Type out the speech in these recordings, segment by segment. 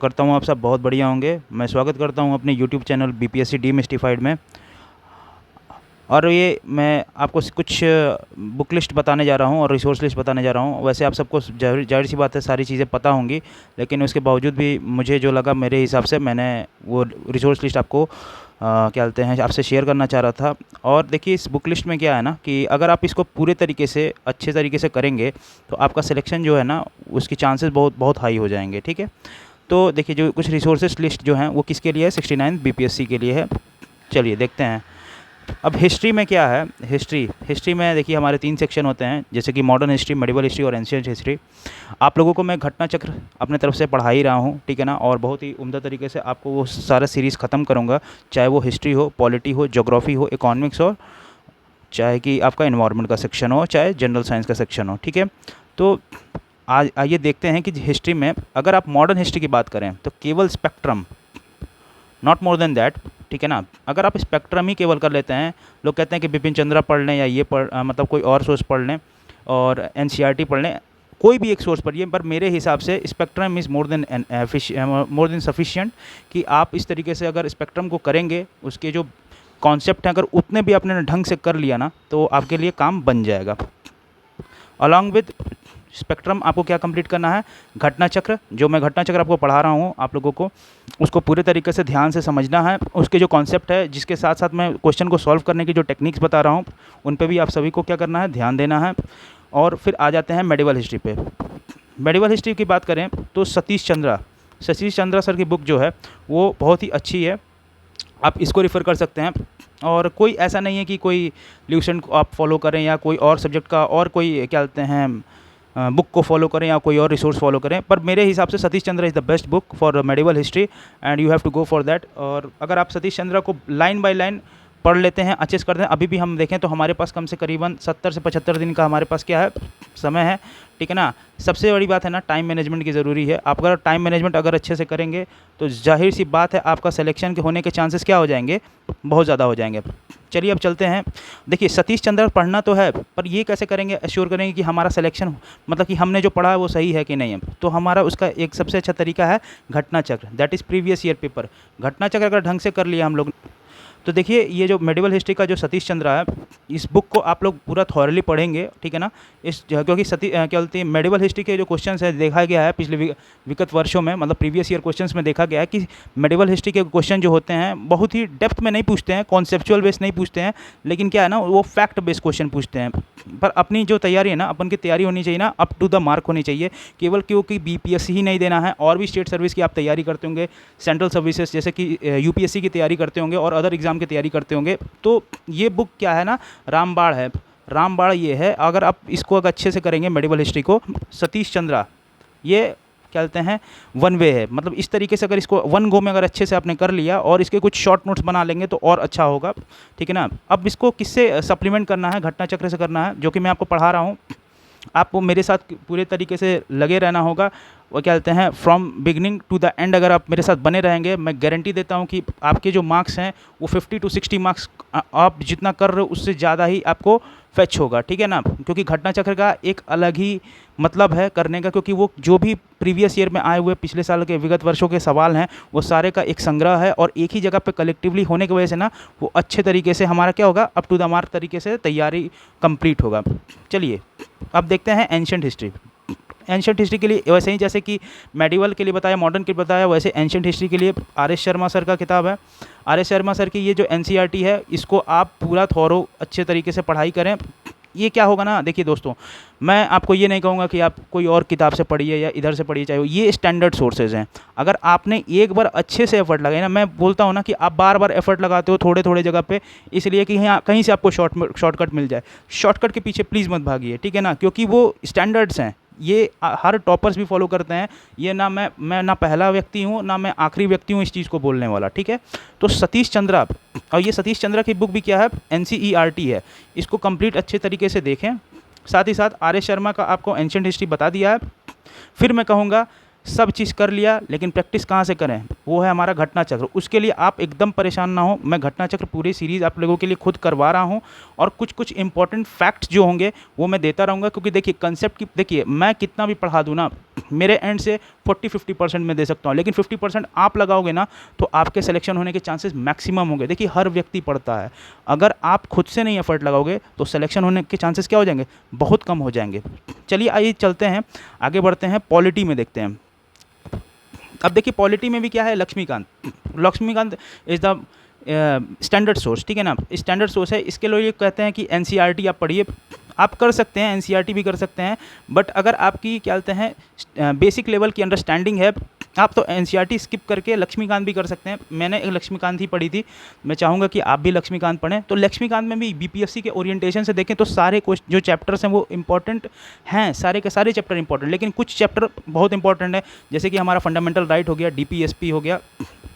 करता हूँ आप सब बहुत बढ़िया होंगे। मैं स्वागत करता हूँ अपने यूट्यूब चैनल बीपीएससी डीमिस्टिफाइड में। और ये मैं आपको कुछ बुक लिस्ट बताने जा रहा हूँ और रिसोर्स लिस्ट बताने जा रहा हूँ। वैसे आप सबको जाहिर सी बात है सारी चीज़ें पता होंगी, लेकिन उसके बावजूद भी मुझे जो लगा मेरे हिसाब से मैंने वो रिसोर्स लिस्ट आपको क्या बोलते हैं आपसे शेयर करना चाह रहा था। और देखिए इस बुक लिस्ट में क्या है ना कि अगर आप इसको पूरे तरीके से अच्छे तरीके से करेंगे तो आपका सिलेक्शन जो है ना उसकी चांसेस बहुत बहुत हाई हो जाएंगे। ठीक है, तो देखिए जो कुछ रिसोर्सेस लिस्ट जो हैं वो किसके लिए है, 69 बीपीएससी के लिए है। चलिए देखते हैं। अब हिस्ट्री में क्या है, हिस्ट्री में देखिए हमारे 3 सेक्शन होते हैं, जैसे कि मॉडर्न हिस्ट्री, मेडिवल हिस्ट्री और एंशिएंट हिस्ट्री। आप लोगों को मैं घटना चक्र अपने तरफ से पढ़ा ही रहा हूँ, ठीक है ना, और बहुत ही उम्दा तरीके से आपको वो सारा सीरीज़ ख़त्म करूँगा, चाहे वो हिस्ट्री हो, पॉलिटी हो, ज्योग्राफी हो, इकोनॉमिक्स हो, चाहे कि आपका इन्वायरमेंट का सेक्शन हो, चाहे जनरल साइंस का सेक्शन हो। ठीक है, तो आज आइए देखते हैं कि हिस्ट्री में अगर आप मॉडर्न हिस्ट्री की बात करें तो केवल spectrum, not more than that. ठीक है ना, अगर आप स्पेक्ट्रम ही केवल कर लेते हैं, लोग कहते हैं कि बिपिन चंद्रा पढ़ लें या ये मतलब कोई और सोर्स पढ़ लें और एनसीईआरटी पढ़ लें, कोई भी एक सोर्स पढ़िए, पर मेरे हिसाब से spectrum is more than sufficient. कि आप इस तरीके से अगर स्पेक्ट्रम को करेंगे, उसके जो कॉन्सेप्ट हैं अगर उतने भी आपने ढंग से कर लिया ना तो आपके लिए काम बन जाएगा। अलॉन्ग विद स्पेक्ट्रम आपको क्या कंप्लीट करना है, घटना चक्र, जो मैं घटना चक्र आपको पढ़ा रहा हूँ आप लोगों को, उसको पूरे तरीके से ध्यान से समझना है। उसके जो कॉन्सेप्ट है, जिसके साथ साथ मैं क्वेश्चन को सॉल्व करने की जो टेक्निक्स बता रहा हूँ, उन पे भी आप सभी को क्या करना है, ध्यान देना है। और फिर आ जाते हैं मेडिवल हिस्ट्री पे। मेडिवल हिस्ट्री की बात करें तो सतीश चंद्रा सर की बुक जो है वो बहुत ही अच्छी है, आप इसको रेफ़र कर सकते हैं। और कोई ऐसा नहीं है कि कोई ल्यूसेंट को आप फॉलो करें या कोई और सब्जेक्ट का और कोई क्या बोलते हैं बुक को फॉलो करें या कोई और रिसोर्स फॉलो करें, पर मेरे हिसाब से Satish Chandra is the best book for medieval history and you have to go for that. और अगर आप सतीश चंद्रा को लाइन बाय लाइन पढ़ लेते हैं, अच्छे से करते हैं, अभी भी हम देखें तो हमारे पास कम से करीबन 70 से 75 दिन का हमारे पास क्या है, समय है। ठीक है ना, सबसे बड़ी बात है ना टाइम मैनेजमेंट की ज़रूरी है। आप अगर टाइम मैनेजमेंट अगर अच्छे से करेंगे तो जाहिर सी बात है आपका सिलेक्शन के होने के चांसेस क्या हो जाएंगे, बहुत ज़्यादा हो जाएंगे। चलिए अब चलते हैं। देखिए सतीश चंद्र पढ़ना तो है, पर ये कैसे करेंगे, एश्योर करेंगे कि हमारा सिलेक्शन मतलब कि हमने जो पढ़ा है वो सही है कि नहीं है। तो हमारा उसका एक सबसे अच्छा तरीका है घटना चक्र, that is previous year paper. घटना चक्र अगर ढंग से कर लिया हम लोग, तो देखिए ये जो मेडिवल हिस्ट्री का जो सतीश चंद्रा है, इस बुक को आप लोग पूरा थॉरली पढ़ेंगे। ठीक है ना, क्योंकि क्या बोलते हैं मेडिवल हिस्ट्री के जो क्वेश्चंस है देखा गया है पिछले विगत वर्षों में, मतलब प्रीवियस ईयर क्वेश्चंस में देखा गया है कि मेडिवल हिस्ट्री के क्वेश्चन जो होते हैं बहुत ही डेप्थ में नहीं पूछते हैं, कॉन्सेप्चुअल बेस नहीं पूछते हैं, लेकिन क्या है ना वो फैक्ट बेस्ड क्वेश्चन पूछते हैं। पर अपनी जो तैयारी है ना, अपन की तैयारी होनी चाहिए ना अप टू द मार्क होनी चाहिए। केवल क्योंकि बीपीएससी ही नहीं देना है, और भी स्टेट सर्विस की आप तैयारी करते होंगे, सेंट्रल सर्विसेज जैसे कि यूपीएससी की तैयारी करते होंगे और अदर एग्जाम की तैयारी करते होंगे, तो ये बुक क्या है ना रामबाण है। रामबाण ये है, अगर आप इसको अगर अच्छे से करेंगे मेडिवल हिस्ट्री को, सतीश चंद्रा ये क्या कहते हैं वन वे है। मतलब इस तरीके से अगर इसको वन गो में अगर अच्छे से आपने कर लिया और इसके कुछ शॉर्ट नोट्स बना लेंगे तो और अच्छा होगा। ठीक है ना, अब इसको किससे सप्लीमेंट करना है, घटना चक्र से करना है, जो कि मैं आपको पढ़ा रहा हूँ। आपको मेरे साथ पूरे तरीके से लगे रहना होगा। वो क्या कहते हैं from beginning to the end अगर आप मेरे साथ बने रहेंगे, मैं गारंटी देता हूँ कि आपके जो मार्क्स हैं वो 50 to 60 मार्क्स आप जितना कर रहे हो उससे ज़्यादा ही आपको फैच होगा। ठीक है ना, क्योंकि घटना चक्र का एक अलग ही मतलब है करने का, क्योंकि वो जो भी प्रीवियस ईयर में आए हुए पिछले साल के विगत वर्षों के सवाल हैं वो सारे का एक संग्रह है, और एक ही जगह पे कलेक्टिवली होने की वजह से ना वो अच्छे तरीके से हमारा क्या होगा, अप टू द मार्क तरीके से तैयारी कंप्लीट होगा। चलिए अब देखते हैं एंशिएंट हिस्ट्री। एंशिएंट हिस्ट्री के लिए वैसे ही जैसे कि मेडिवल के लिए बताया, मॉडर्न के लिए बताया, वैसे एंशिएंट हिस्ट्री के लिए आर.एस. शर्मा सर का किताब है। आर.एस. शर्मा सर की ये जो एनसीईआरटी है, इसको आप पूरा थॉरो अच्छे तरीके से पढ़ाई करें। ये क्या होगा ना, देखिए दोस्तों, मैं आपको ये नहीं कहूँगा कि आप कोई और किताब से पढ़िए या इधर से पढ़िए, चाहे ये स्टैंडर्ड सोर्सेज हैं। अगर आपने एक बार अच्छे से एफर्ट लगाए ना, मैं बोलता हूँ ना कि आप बार बार एफर्ट लगाते हो थोड़े थोड़े जगह पे, इसलिए कि यहाँ कहीं से आपको शॉर्टकट मिल जाए। शॉर्टकट के पीछे प्लीज़ मत भागिए, ठीक है ना, क्योंकि वो स्टैंडर्ड्स हैं, ये हर टॉपर्स भी फॉलो करते हैं। ये ना मैं ना पहला व्यक्ति हूँ ना मैं आखिरी व्यक्ति हूँ इस चीज़ को बोलने वाला। ठीक है, तो सतीश चंद्रा, और ये सतीश चंद्रा की बुक भी क्या है, एनसीईआरटी है, इसको कंप्लीट अच्छे तरीके से देखें। साथ ही साथ आर.एस. शर्मा का आपको एंशिएंट हिस्ट्री बता दिया है। फिर मैं कहूँगा सब चीज़ कर लिया, लेकिन प्रैक्टिस कहाँ से करें? वो है हमारा घटना चक्र। उसके लिए आप एकदम परेशान ना हो, मैं घटना चक्र पूरी सीरीज़ आप लोगों के लिए खुद करवा रहा हूँ, और कुछ कुछ इंपॉर्टेंट फैक्ट्स जो होंगे वो मैं देता रहूँगा, क्योंकि देखिए कंसेप्ट की, देखिए मैं कितना भी पढ़ा दूँ ना, मेरे एंड से 40-50% मैं दे सकता हूँ, लेकिन 50% आप लगाओगे ना तो आपके सिलेक्शन होने के चांसेस मैक्सिमम होंगे। देखिए हर व्यक्ति पढ़ता है, अगर आप खुद से नहीं एफर्ट लगाओगे तो सिलेक्शन होने के चांसेस क्या हो जाएंगे? बहुत कम हो जाएंगे। चलिए आइए चलते हैं, आगे बढ़ते हैं, पॉलिटी में देखते हैं। अब देखिए पॉलिटी में भी क्या है, Laxmikanth. Laxmikanth is the standard source, ठीक है ना, स्टैंडर्ड सोर्स है। इसके लिए कहते हैं कि एनसीईआरटी आप पढ़िए, आप कर सकते हैं, एनसीईआरटी भी कर सकते हैं, बट अगर आपकी क्या कहते हैं बेसिक लेवल की अंडरस्टैंडिंग है, आप तो एनसीईआरटी स्किप करके लक्ष्मीकांत भी कर सकते हैं। मैंने एक लक्ष्मीकांत ही पढ़ी थी, मैं चाहूँगा कि आप भी लक्ष्मीकांत पढ़ें। तो लक्ष्मीकांत में भी बीपीएससी के ओरिएंटेशन से देखें तो सारे जो चैप्टर्स हैं वो इंपॉर्टेंट हैं, सारे के सारे चैप्टर इंपॉर्टेंट, लेकिन कुछ चैप्टर बहुत इंपॉर्टेंट है, जैसे कि हमारा फंडामेंटल राइट हो गया, डीपीएसपी हो गया,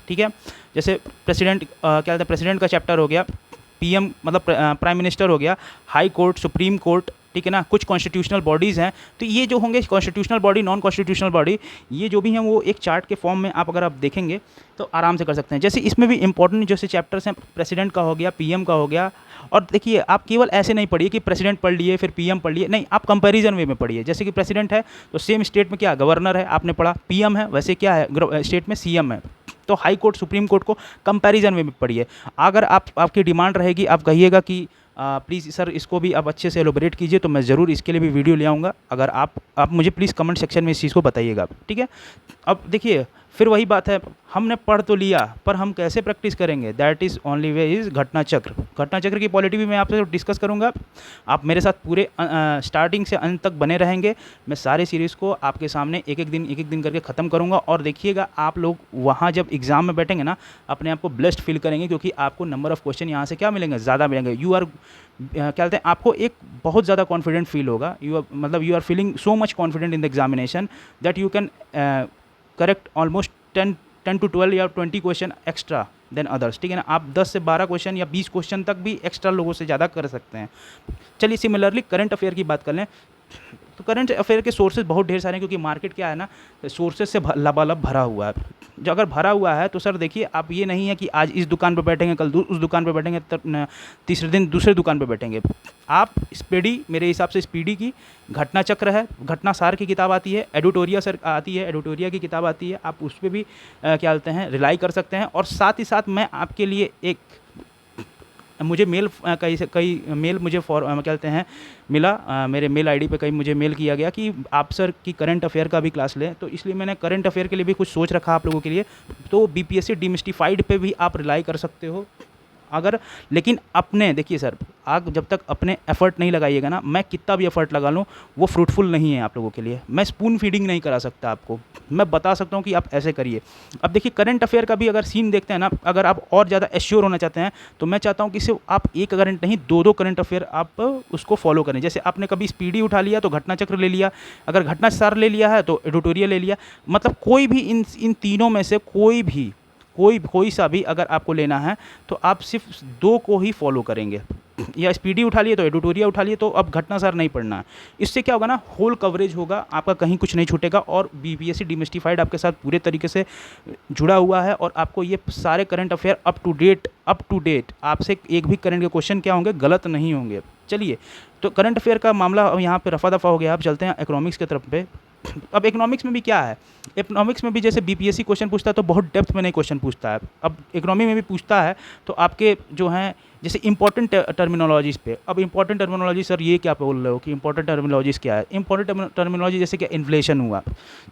ठीक है, जैसे प्रेसिडेंट क्या कहते हैं, प्रेसिडेंट का चैप्टर हो गया, पीएम मतलब प्राइम मिनिस्टर हो गया, हाई कोर्ट, सुप्रीम कोर्ट, ठीक है ना, कुछ कॉन्स्टिट्यूशनल बॉडीज़ हैं। तो ये जो होंगे constitutional body, non constitutional body, ये जो भी हैं वो एक चार्ट के फॉर्म में आप अगर आप देखेंगे तो आराम से कर सकते हैं। जैसे इसमें भी इंपॉर्टेंट जैसे चैप्टर्स हैं, प्रेसिडेंट का हो गया, पीएम का हो गया, और देखिए आप केवल ऐसे नहीं पढ़िए कि प्रेसिडेंट पढ़ लिए फिर पीएम पढ़ लिए, नहीं, आप कंपैरिजन वे में पढ़िए। जैसे कि प्रेसिडेंट है तो सेम स्टेट में क्या गवर्नर है, आपने पढ़ा, पीएम है वैसे क्या है स्टेट में सीएम है, तो हाई कोर्ट, सुप्रीम कोर्ट को कंपैरिजन में भी पढ़िए। अगर आपकी डिमांड रहेगी, आप कहिएगा कि प्लीज़ सर इसको भी आप अच्छे से एलोबरेट कीजिए, तो मैं ज़रूर इसके लिए भी वीडियो ले आऊँगा। अगर आप मुझे प्लीज़ कमेंट सेक्शन में इस चीज़ को बताइएगा, ठीक है। अब देखिए फिर वही बात है, हमने पढ़ तो लिया पर हम कैसे प्रैक्टिस करेंगे? That is only way is घटना चक्र। घटना चक्र की पॉलिटी भी मैं आपसे डिस्कस करूंगा। आप मेरे साथ पूरे स्टार्टिंग से अंत तक बने रहेंगे। मैं सारे सीरीज़ को आपके सामने एक एक दिन करके ख़त्म करूंगा, और देखिएगा आप लोग वहाँ जब एग्ज़ाम में बैठेंगे ना, अपने आप को ब्लेस्ड फील करेंगे, क्योंकि आपको नंबर ऑफ़ क्वेश्चन यहाँ से क्या मिलेंगे? ज़्यादा मिलेंगे। क्या कहते हैं, आपको एक बहुत ज़्यादा कॉन्फिडेंट फील होगा। You are feeling so much confident in the examination that you can correct almost 10 to 12 या 20 क्वेश्चन एक्स्ट्रा देन अदर्स, ठीक है ना। आप 10 से 12 क्वेश्चन या 20 क्वेश्चन तक भी एक्स्ट्रा लोगों से ज़्यादा कर सकते हैं। चलिए सिमिलरली करंट अफेयर की बात कर लें, तो करंट अफेयर के सोर्सेज बहुत ढेर सारे हैं, क्योंकि मार्केट क्या है ना, सोर्सेज से लबालब भरा हुआ है। जो अगर भरा हुआ है तो सर देखिए, आप ये नहीं है कि आज इस दुकान पर बैठेंगे, कल उस दुकान पर बैठेंगे, तीसरे दिन दूसरे दुकान पर बैठेंगे। आप स्पीडी, मेरे हिसाब से स्पीडी की घटना चक्र है, घटना सार की किताब आती है, एडिटोरिया सर आती है, एडिटोरिया की किताब आती है, आप उस पर भी क्या बोलते हैं रिलाई कर सकते हैं। और साथ ही साथ मैं आपके लिए एक मुझे मेल कई मेल मुझे क्या कहते हैं मिला, मेरे मेल आईडी पे कहीं मुझे मेल किया गया कि आप सर की करंट अफेयर का भी क्लास लें, तो इसलिए मैंने करंट अफेयर के लिए भी कुछ सोच रखा आप लोगों के लिए। तो बीपीएससी डीमिस्टिफाइड पे भी आप रिलाई कर सकते हो अगर, लेकिन अपने देखिए सर, आप जब तक अपने एफर्ट नहीं लगाइएगा ना, मैं कितना भी एफर्ट लगा लूँ वो फ्रूटफुल नहीं है आप लोगों के लिए। मैं स्पून फीडिंग नहीं करा सकता आपको, मैं बता सकता हूँ कि आप ऐसे करिए। अब देखिए करंट अफेयर का भी अगर सीन देखते हैं ना, अगर आप और ज़्यादा एश्योर होना चाहते हैं तो मैं चाहता हूँ कि सिर्फ आप एक करंट नहीं, दो करंट अफेयर आप उसको फॉलो करें। जैसे आपने कभी स्पीडी उठा लिया तो घटना चक्र ले लिया, अगर घटना सार ले लिया है तो एडिटोरियल ले लिया, मतलब कोई भी इन तीनों में से कोई सा भी अगर आपको लेना है तो आप सिर्फ 2 को ही फॉलो करेंगे। या स्पीडी उठा लिए तो एडिटोरिया उठा लिए, तो अब घटना सार नहीं पढ़ना है। इससे क्या होगा ना, होल कवरेज होगा आपका, कहीं कुछ नहीं छूटेगा, और बीपीएससी डीमिस्टिफाइड आपके साथ पूरे तरीके से जुड़ा हुआ है, और आपको ये सारे current affair up to date आपसे एक भी करंट के क्वेश्चन क्या होंगे, गलत नहीं होंगे। चलिए, तो करंट अफेयर का मामला अब यहाँ पे रफा दफ़ा हो गया। अब चलते हैं इकोनॉमिक्स की तरफ पे। अब इकोनॉमिक्स में भी क्या है, इकोनॉमिक्स में भी जैसे बीपीएससी क्वेश्चन पूछता है तो बहुत डेप्थ में नहीं क्वेश्चन पूछता है। अब इकोनॉमी में भी पूछता है तो आपके जो हैं जैसे इंपॉर्टेंट टर्मिनोलॉजीज़ पे, अब इंपॉर्टेंट टर्मिनोलॉजी सर ये क्या बोल रहे हो कि इंपॉर्टेंट टर्मिनोलॉजीज़ क्या है? इंपॉर्टेंट टर्मिनोलॉजी जैसे कि इन्फ्लेशन हुआ,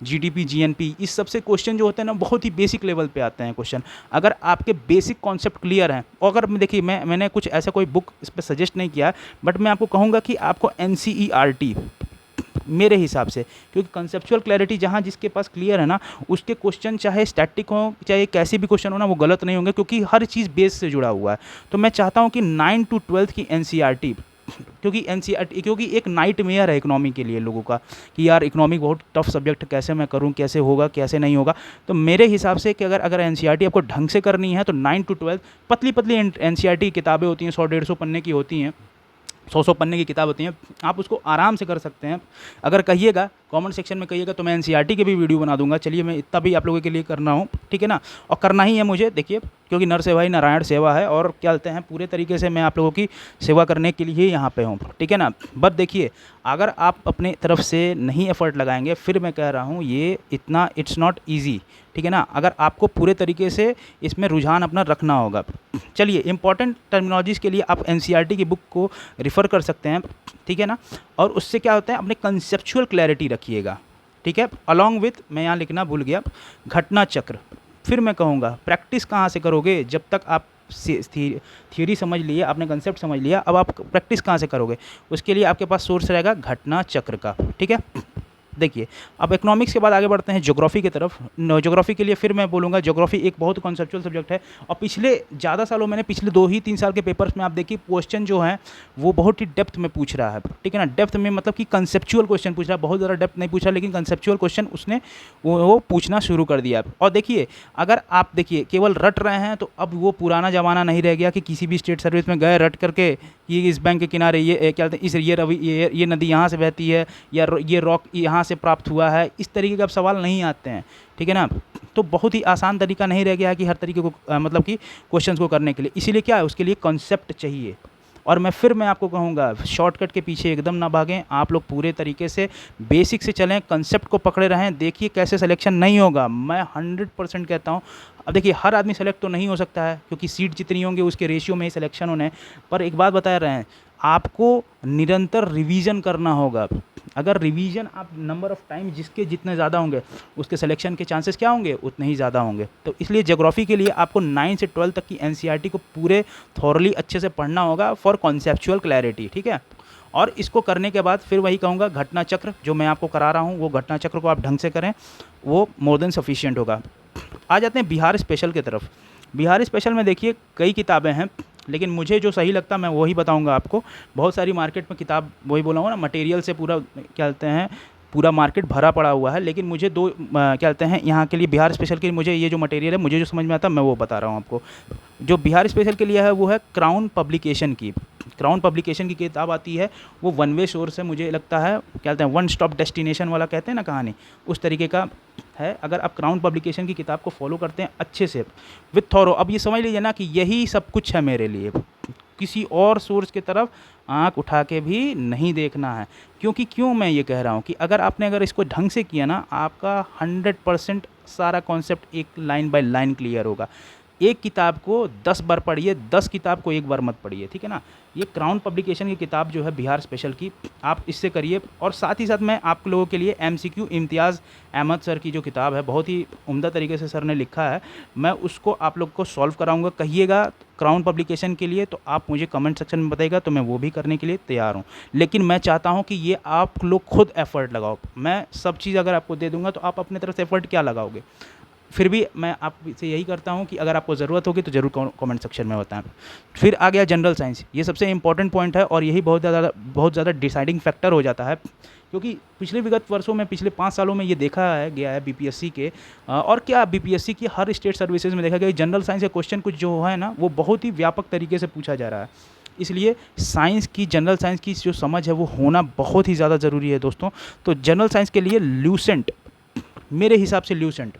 जीडीपी, जीएनपी, इस सबसे क्वेश्चन जो होते हैं ना बहुत ही बेसिक लेवल पे आते हैं क्वेश्चन। अगर आपके बेसिक कॉन्सेप्ट क्लियर हैं, और अगर देखिए मैंने कुछ ऐसा कोई बुक इस पर सजेस्ट नहीं किया, बट मैं आपको कहूँगा कि आपको एनसीईआरटी मेरे हिसाब से, क्योंकि कंसेप्चुअल क्लैरिटी जहाँ जिसके पास क्लियर है ना, उसके क्वेश्चन चाहे स्टैटिक हो चाहे कैसे भी क्वेश्चन हो ना, वो गलत नहीं होंगे, क्योंकि हर चीज़ बेस से जुड़ा हुआ है। तो मैं चाहता हूँ कि 9 to 12 की एनसीईआरटी, क्योंकि एक नाइट मेयर है इकोनॉमी के लिए लोगों का कि यार इकोनॉमी बहुत टफ सब्जेक्ट, कैसे मैं करूँ, कैसे होगा कैसे नहीं होगा। तो मेरे हिसाब से कि अगर एनसीईआरटी आपको ढंग से करनी है तो 9 to 12 पतली एनसीईआरटी किताबें होती हैं, 100-150 पन्ने की होती हैं, 100 पन्ने की किताब होती है, आप उसको आराम से कर सकते हैं। अगर कहिएगा कमेंट सेक्शन में कहिएगा तो मैं एनसीईआरटी के भी वीडियो बना दूंगा। चलिए मैं इतना भी आप लोगों के लिए करना हूँ, ठीक है ना, और करना ही है मुझे, देखिए, क्योंकि नर सेवा ही नारायण सेवा है, और क्या कहते हैं पूरे तरीके से मैं आप लोगों की सेवा करने के लिए ही यहाँ पे हूँ, ठीक है ना। बट देखिए, अगर आप अपने तरफ से नहीं एफर्ट लगाएंगे, फिर मैं कह रहा हूँ ये इतना इट्स नॉट ईजी, ठीक है ना। अगर आपको पूरे तरीके से इसमें रुझान अपना रखना होगा। चलिए, इंपॉर्टेंट टर्मिनोलॉजीज़ के लिए आप एनसीईआरटी की बुक को रिफ़र कर सकते हैं, ठीक है ना। और उससे क्या होता है, अपने कंसेप्चुअल क्लैरिटी रखिएगा, ठीक है। अलॉन्ग विथ, मैं यहाँ लिखना भूल गया, घटना चक्र। फिर मैं कहूँगा प्रैक्टिस कहाँ से करोगे, जब तक आप थियोरी समझ लिए, आपने कंसेप्ट समझ लिया, अब आप प्रैक्टिस कहाँ से करोगे, उसके लिए आपके पास सोर्स रहेगा घटना चक्र का, ठीक है। देखिए, अब इकोनॉमिक्स के बाद आगे बढ़ते हैं ज्योग्राफी की तरफ। ज्योग्राफी के लिए फिर मैं बोलूँगा, ज्योग्राफी एक बहुत कॉन्सेप्चुअल सब्जेक्ट है, और पिछले ज़्यादा सालों मैंने पिछले 2 ही 3 साल के पेपर्स में आप देखिए क्वेश्चन जो हैं वो बहुत ही डेप्थ में पूछ रहा है, ठीक है ना। डेप्थ में मतलब कि कंसेप्चुअल क्वेश्चन पूछ रहा है, बहुत ज़्यादा डेप्थ नहीं पूछ रहा, लेकिन कंसेप्चुअल क्वेश्चन उसने वो पूछना शुरू कर दिया। और देखिए, अगर आप देखिए केवल रट रहे हैं तो अब वो पुराना ज़माना नहीं रह गया कि किसी भी स्टेट सर्विस में गए रट करके कि इस बैंक के किनारे ये क्या कहते हैं, इस ये नदी यहाँ से बहती है, या ये रॉक यहाँ से प्राप्त हुआ है, इस तरीके के अब सवाल नहीं आते हैं, ठीक है ना। तो बहुत ही आसान तरीका नहीं रह गया है कि हर तरीके को मतलब कि क्वेश्चंस को करने के लिए, इसीलिए क्या है, उसके लिए कॉन्सेप्ट चाहिए। और मैं आपको कहूँगा शॉर्टकट के पीछे एकदम ना भागें, आप लोग पूरे तरीके से बेसिक से चलें, कंसेप्ट को पकड़े रहें, देखिए कैसे सिलेक्शन नहीं होगा। मैं 100% कहता हूँ। अब देखिए, हर आदमी सेलेक्ट तो नहीं हो सकता है, क्योंकि सीट जितनी होंगी उसके रेशियो में ही सिलेक्शन होने हैं। पर एक बात बता रहे हैं, आपको निरंतर रिवीजन करना होगा। अगर रिवीजन आप नंबर ऑफ़ टाइम जिसके जितने ज़्यादा होंगे, उसके सिलेक्शन के चांसेस क्या होंगे, उतने ही ज़्यादा होंगे। तो इसलिए ज्योग्राफी के लिए आपको 9 से 12 तक की एनसीईआरटी को पूरे थॉरली अच्छे से पढ़ना होगा फॉर कॉन्सेप्चुअल क्लैरिटी, ठीक है। और इसको करने के बाद फिर वही कहूँगा, घटना चक्र जो मैं आपको करा रहा हूँ, वो घटना चक्र को आप ढंग से करें, वो मोर देन सफिशिएंट होगा। आ जाते हैं बिहार स्पेशल की तरफ। बिहार स्पेशल में देखिए कई किताबें हैं, लेकिन मुझे जो सही लगता मैं वही बताऊंगा आपको। बहुत सारी मार्केट में किताब, वही बोला हूँ ना, मटेरियल से पूरा क्या कहते हैं, पूरा मार्केट भरा पड़ा हुआ है, लेकिन मुझे दो क्या कहते हैं, यहाँ के लिए बिहार स्पेशल के लिए मुझे ये जो मटेरियल है, मुझे जो समझ में आता है मैं वो बता रहा हूँ आपको। जो बिहार स्पेशल के लिए है वो है क्राउन पब्लिकेशन की। क्राउन पब्लिकेशन की किताब आती है, वो वन वे सोर्स है, मुझे लगता है क्या कहते हैं, वन स्टॉप डेस्टिनेशन वाला कहते हैं ना कहानी, उस तरीके का है। अगर आप क्राउन पब्लिकेशन की किताब को फॉलो करते हैं अच्छे से विथ थॉरो, अब ये समझ लीजिए ना कि यही सब कुछ है मेरे लिए, किसी और सोर्स की तरफ आंख उठा के भी नहीं देखना है। क्योंकि क्यों मैं ये कह रहा हूँ कि अगर इसको ढंग से किया ना, आपका 100% सारा कॉन्सेप्ट एक लाइन बाय लाइन क्लियर होगा। एक किताब को 10 बार पढ़िए, 10 किताब को एक बार मत पढ़िए, ठीक है ना। ये क्राउन पब्लिकेशन की किताब जो है बिहार स्पेशल की, आप इससे करिए। और साथ ही साथ मैं आप लोगों के लिए एमसीक्यू इम्तियाज़ अहमद सर की जो किताब है, बहुत ही उम्दा तरीके से सर ने लिखा है, मैं उसको आप लोग को सॉल्व कराऊंगा। कहिएगा क्राउन पब्लिकेशन के लिए तो आप मुझे कमेंट सेक्शन में बताइएगा, तो मैं वो भी करने के लिए तैयार हूँ। लेकिन मैं चाहता हूँ कि ये आप लोग खुद एफ़र्ट लगाओ। मैं सब चीज़ अगर आपको दे दूँगा तो आप अपने तरफ से एफ़र्ट क्या लगाओगे। फिर भी मैं आपसे यही करता हूँ कि अगर आपको ज़रूरत होगी तो ज़रूर कमेंट सेक्शन में बताएं। फिर आ गया जनरल साइंस, ये सबसे इंपॉर्टेंट पॉइंट है, और यही बहुत ज़्यादा डिसाइडिंग फैक्टर हो जाता है। क्योंकि पिछले विगत वर्षों में, पिछले 5 सालों में ये देखा गया है बीपीएससी के, और क्या बीपीएससी की हर स्टेट सर्विसेज में देखा गया जनरल साइंस के क्वेश्चन कुछ जो है ना, वो बहुत ही व्यापक तरीके से पूछा जा रहा है। इसलिए साइंस की, जनरल साइंस की जो समझ है वो होना बहुत ही ज़्यादा ज़रूरी है दोस्तों। तो जनरल साइंस के लिए ल्यूसेंट, मेरे हिसाब से ल्यूसेंट,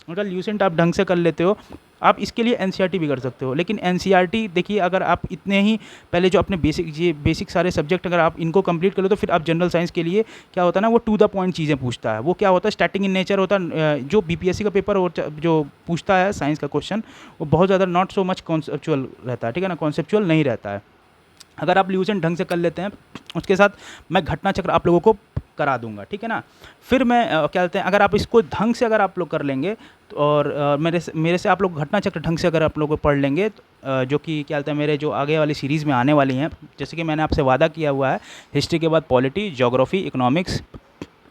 अगर ल्यूसेंट आप ढंग से कर लेते हो, आप इसके लिए एनसीईआरटी भी कर सकते हो। लेकिन एनसीईआरटी देखिए, अगर आप इतने ही पहले जो अपने बेसिक सारे सब्जेक्ट अगर आप इनको कंप्लीट कर लो, तो फिर आप जनरल साइंस के लिए क्या होता है ना, वो टू द पॉइंट चीज़ें पूछता है। वो क्या होता है, स्टैटिक इन नेचर होता है। जो बीपीएससी का पेपर जो पूछता है साइंस का क्वेश्चन, वो बहुत ज़्यादा नॉट सो मच कॉन्सेप्चुअल रहता है, ठीक है ना, कॉन्सेप्चुअल नहीं रहता है। अगर आप ल्यूसेंट ढंग से कर लेते हैं, उसके साथ मैं घटना चक्र आप लोगों को करा दूंगा, ठीक है ना। फिर मैं क्या कहते हैं, अगर आप इसको ढंग से अगर आप लोग कर लेंगे तो, और मेरे से आप लोग घटना चक्र ढंग से अगर आप लोग पढ़ लेंगे तो, जो कि क्या कहते हैं मेरे जो आगे वाली सीरीज़ में आने वाली हैं, जैसे कि मैंने आपसे वादा किया हुआ है, हिस्ट्री के बाद पॉलिटी, ज्योग्राफी, इकोनॉमिक्स,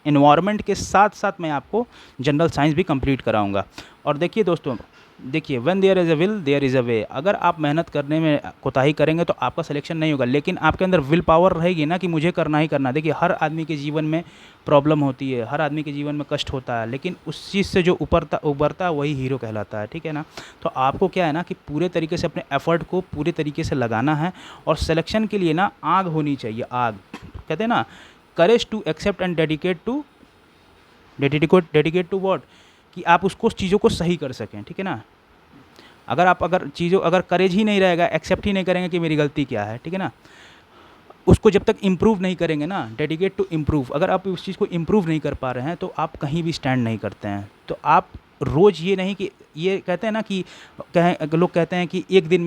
इन्वायरमेंट के साथ साथ मैं आपको जनरल साइंस भी कंप्लीट कराऊंगा। और देखिए दोस्तों, देखिए, when there is a will there is a way. अगर आप मेहनत करने में कोताही करेंगे तो आपका सिलेक्शन नहीं होगा, लेकिन आपके अंदर विल पावर रहेगी ना कि मुझे करना ही करना है। देखिए, हर आदमी के जीवन में प्रॉब्लम होती है, हर आदमी के जीवन में कष्ट होता है, लेकिन उस चीज़ से जो उबरता है वही हीरो कहलाता है, ठीक है ना? तो आपको क्या है ना कि पूरे तरीके से अपने एफ़र्ट को पूरे तरीके से लगाना है, और सिलेक्शन के लिए ना आग होनी चाहिए, आग। कहते हैं ना, courage to accept and dedicate to what, कि आप उसको चीज़ों को सही कर सकें, ठीक है ना? अगर करेज ही नहीं रहेगा, एक्सेप्ट ही नहीं करेंगे कि मेरी गलती क्या है, ठीक है ना? उसको जब तक इम्प्रूव नहीं करेंगे ना, डेडिकेट टू इम्प्रूव, अगर आप उस चीज़ को इम्प्रूव नहीं कर पा रहे हैं तो आप कहीं भी स्टैंड नहीं करते हैं। तो आप रोज़ ये नहीं कि ये कहते हैं ना कि लोग कहते हैं कि एक दिन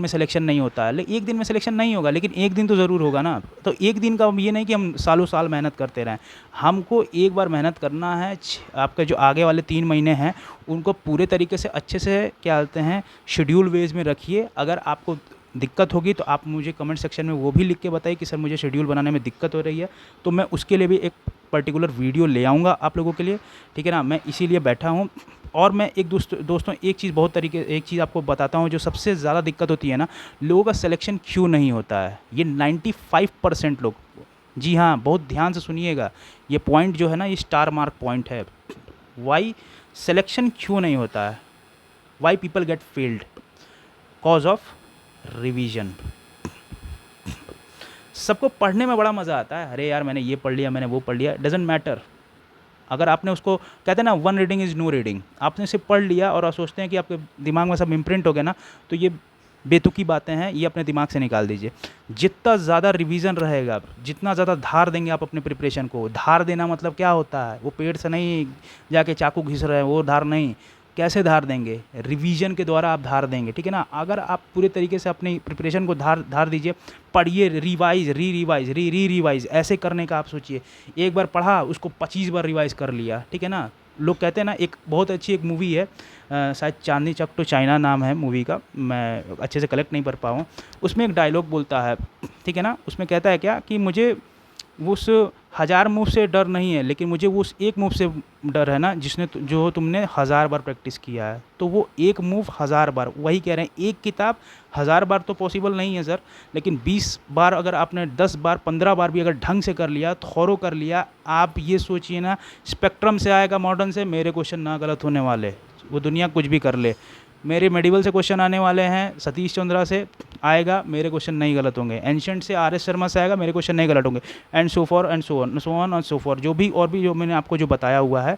में सिलेक्शन नहीं होता है, एक दिन में सिलेक्शन नहीं होगा, लेकिन एक दिन तो ज़रूर होगा ना। तो एक दिन का ये नहीं कि हम सालों साल मेहनत करते रहें, हमको एक बार मेहनत करना है। आपके जो आगे वाले 3 महीने हैं उनको पूरे तरीके से अच्छे से क्या कहते हैं शेड्यूल वेज में रखिए। अगर आपको दिक्कत होगी तो आप मुझे कमेंट सेक्शन में वो भी लिख के बताइए कि सर मुझे शेड्यूल बनाने में दिक्कत हो रही है, तो मैं उसके लिए भी एक पर्टिकुलर वीडियो ले आऊँगा आप लोगों के लिए, ठीक है ना? मैं इसीलिए बैठा हूँ। और मैं दोस्तों एक चीज़ आपको बताता हूँ जो सबसे ज़्यादा दिक्कत होती है ना, लोगों का सिलेक्शन क्यों नहीं होता है। ये 95% लोग, जी हाँ, बहुत ध्यान से सुनिएगा, ये पॉइंट जो है ना, ये स्टार मार्क पॉइंट है। वाई सिलेक्शन क्यों नहीं होता है, why people get failed, cause of revision. सबको पढ़ने में बड़ा मज़ा आता है, अरे यार मैंने ये पढ़ लिया, मैंने वो पढ़ लिया, डजेंट मैटर। अगर आपने उसको, कहते हैं ना, one reading is no reading, आपने सिर्फ पढ़ लिया और आप सोचते हैं कि आपके दिमाग में सब इम्प्रिंट हो गया ना, तो ये बेतुकी बातें हैं, ये अपने दिमाग से निकाल दीजिए। जितना ज़्यादा रिवीजन रहेगा, जितना ज़्यादा धार देंगे आप अपने प्रिपरेशन को, धार देना मतलब क्या होता है, वो पेड़ से नहीं जाके चाकू घिस रहे हैं, वो धार नहीं। कैसे धार देंगे, रिवीजन के द्वारा आप धार देंगे, ठीक है ना? अगर आप पूरे तरीके से अपनी प्रिपरेशन को धार दीजिए, पढ़िए, रिवाइज ऐसे करने का आप सोचिए। एक बार पढ़ा, उसको 25 बार रिवाइज कर लिया, ठीक है ना? लोग कहते हैं ना, एक बहुत अच्छी एक मूवी है, शायद चांदनी चक टू चाइना नाम है मूवी का, मैं अच्छे से कलेक्ट नहीं कर पाऊँ। उसमें एक डायलॉग बोलता है, ठीक है ना? उसमें कहता है क्या कि मुझे उस 1000 मूव से डर नहीं है, लेकिन मुझे वो उस एक मूव से डर है ना, जो तुमने 1000 बार प्रैक्टिस किया है। तो वो एक मूव 1000 बार, वही कह रहे हैं, एक किताब 1000 बार तो पॉसिबल नहीं है सर, लेकिन 20 बार अगर आपने 10 बार 15 बार भी अगर ढंग से कर लिया, थॉरो कर लिया, आप ये सोचिए ना, स्पेक्ट्रम से आएगा मॉडर्न से, मेरे क्वेश्चन ना गलत होने वाले, वो दुनिया कुछ भी कर ले। मेरे मेडिवल से क्वेश्चन आने वाले हैं, सतीश चंद्रा से आएगा, मेरे क्वेश्चन नहीं गलत होंगे। एंशंट से आर एस शर्मा से आएगा, मेरे क्वेश्चन नहीं गलत होंगे। And so for and so on और सो फॉर, जो भी और भी जो मैंने आपको जो बताया हुआ है,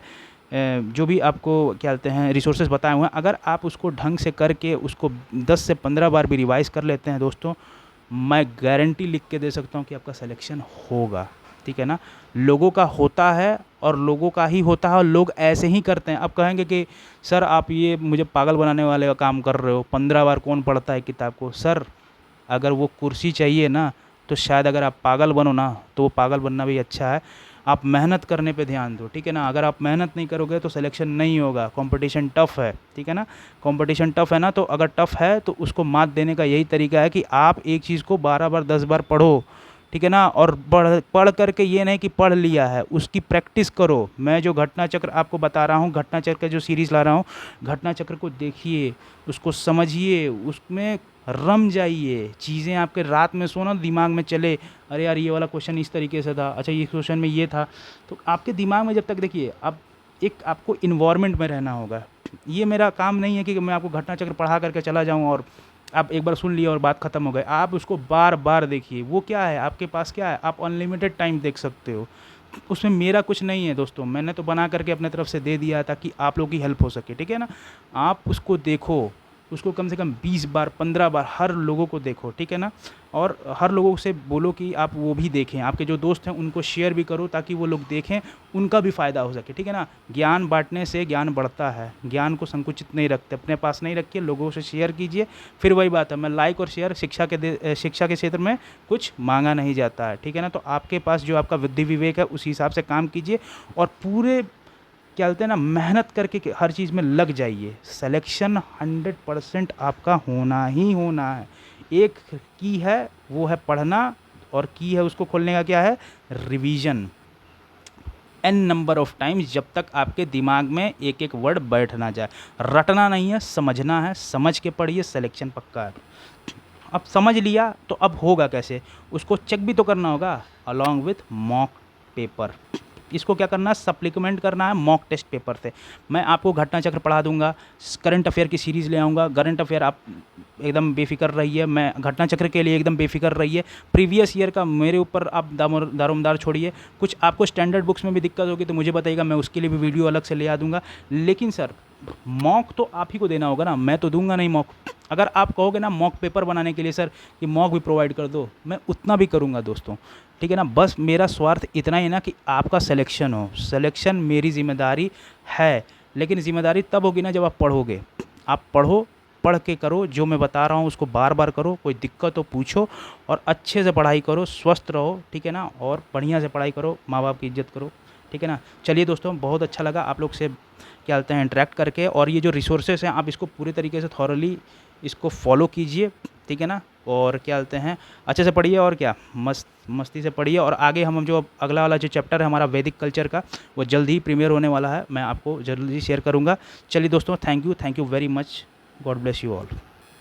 जो भी आपको क्या कहते हैं रिसोर्सेज बताए हुए हैं, अगर आप उसको ढंग से करके उसको 10 से 15 बार भी रिवाइज़ कर लेते हैं दोस्तों, मैं गारंटी लिख के दे सकता हूँ कि आपका सिलेक्शन होगा, ठीक है ना? लोगों का होता है और लोगों का ही होता है, और लोग ऐसे ही करते हैं। अब कहेंगे कि सर आप ये मुझे पागल बनाने वाले का काम कर रहे हो, 15 बार कौन पढ़ता है किताब को? सर अगर वो कुर्सी चाहिए ना, तो शायद अगर आप पागल बनो ना, तो वो पागल बनना भी अच्छा है। आप मेहनत करने पे ध्यान दो, ठीक है ना? अगर आप मेहनत नहीं करोगे तो सिलेक्शन नहीं होगा। कंपटीशन टफ़ है, ठीक है ना? कंपटीशन टफ़ है ना, तो अगर टफ़ है तो उसको मात देने का यही तरीका है कि आप एक चीज़ को 12 बार 10 बार पढ़ो, ठीक है ना? और पढ़ करके ये नहीं कि पढ़ लिया है, उसकी प्रैक्टिस करो। मैं जो घटना चक्र आपको बता रहा हूँ, घटना चक्र का जो सीरीज़ ला रहा हूँ, घटना चक्र को देखिए, उसको समझिए, उसमें रम जाइए। चीज़ें आपके रात में सोना दिमाग में चले, अरे यार ये वाला क्वेश्चन इस तरीके से था, अच्छा ये क्वेश्चन में ये था, तो आपके दिमाग में जब तक, देखिए अब एक आपको इन्वायरमेंट में रहना होगा। ये मेरा काम नहीं है कि मैं आपको घटना चक्र पढ़ा करके चला जाऊँ और आप एक बार सुन लिए और बात ख़त्म हो गई। आप उसको बार बार देखिए। वो क्या है, आपके पास क्या है, आप अनलिमिटेड टाइम देख सकते हो। उसमें मेरा कुछ नहीं है दोस्तों, मैंने तो बना करके अपने तरफ से दे दिया ताकि आप लोगों की हेल्प हो सके, ठीक है ना? आप उसको देखो, उसको कम से कम 20 बार 15 बार हर लोगों को देखो, ठीक है ना? और हर लोगों से बोलो कि आप वो भी देखें, आपके जो दोस्त हैं उनको शेयर भी करो ताकि वो लोग देखें, उनका भी फ़ायदा हो सके, ठीक है ना? ज्ञान बांटने से ज्ञान बढ़ता है। ज्ञान को संकुचित नहीं रखते, अपने पास नहीं रखिए, लोगों से शेयर कीजिए। फिर वही बात है, मैं लाइक और शेयर शिक्षा के क्षेत्र में कुछ मांगा नहीं जाता है, ठीक है ना? तो आपके पास जो आपका बुद्धि विवेक है उस हिसाब से काम कीजिए, और पूरे क्या बोलते हैं ना, मेहनत करके हर चीज़ में लग जाइए। सिलेक्शन 100% आपका होना ही होना है। एक की है वो है पढ़ना, और की है उसको खोलने का क्या है, revision. n number of times, जब तक आपके दिमाग में एक एक वर्ड बैठ ना जाए। रटना नहीं है, समझना है, समझ के पढ़िए, सिलेक्शन पक्का है। अब समझ लिया तो अब होगा कैसे, उसको चेक भी तो करना होगा अलॉन्ग विथ मॉक पेपर। इसको क्या करना है, सप्लीमेंट करना है मॉक टेस्ट पेपर से। मैं आपको घटना चक्र पढ़ा दूंगा, करंट अफेयर की सीरीज़ ले आऊँगा। करंट अफेयर आप एकदम बेफिक्र रहिए, मैं घटना चक्र के लिए एकदम बेफिक्र रहिए। प्रीवियस ईयर का मेरे ऊपर आप दारोमदार छोड़िए। कुछ आपको स्टैंडर्ड बुक्स में भी दिक्कत होगी तो मुझे बताइएगा, मैं उसके लिए भी वीडियो अलग से ले आ दूँगा। लेकिन सर मॉक तो आप ही को देना होगा ना, मैं तो दूंगा नहीं मॉक। अगर आप कहोगे ना मॉक पेपर बनाने के लिए सर कि मॉक भी प्रोवाइड कर दो, मैं उतना भी करूँगा दोस्तों, ठीक है ना। बस मेरा स्वार्थ इतना ही ना कि आपका सिलेक्शन हो, सिलेक्शन मेरी जिम्मेदारी है। लेकिन ज़िम्मेदारी तब होगी ना जब आप पढ़ोगे। आप पढ़ो, पढ़ के करो, जो मैं बता रहा हूँ उसको बार बार करो, कोई दिक्कत हो पूछो और अच्छे से पढ़ाई करो, स्वस्थ रहो, ठीक है ना, और बढ़िया से पढ़ाई करो, माँ बाप की इज्जत करो, ठीक है ना। चलिए दोस्तों, बहुत अच्छा लगा आप लोग से क्या बोलते हैं इंटरेक्ट करके। और ये जो रिसोर्सेज हैं आप इसको पूरे तरीके से थॉरली इसको फॉलो कीजिए, ठीक है ना। और क्या बोलते हैं अच्छे से पढ़िए और क्या मस्ती से पढ़िए। और आगे हम जो अगला वाला जो चैप्टर है हमारा वैदिक कल्चर का, वो जल्द ही प्रीमियर होने वाला है, मैं आपको जल्दी शेयर करूँगा। चलिए दोस्तों, thank you very much, God bless you all.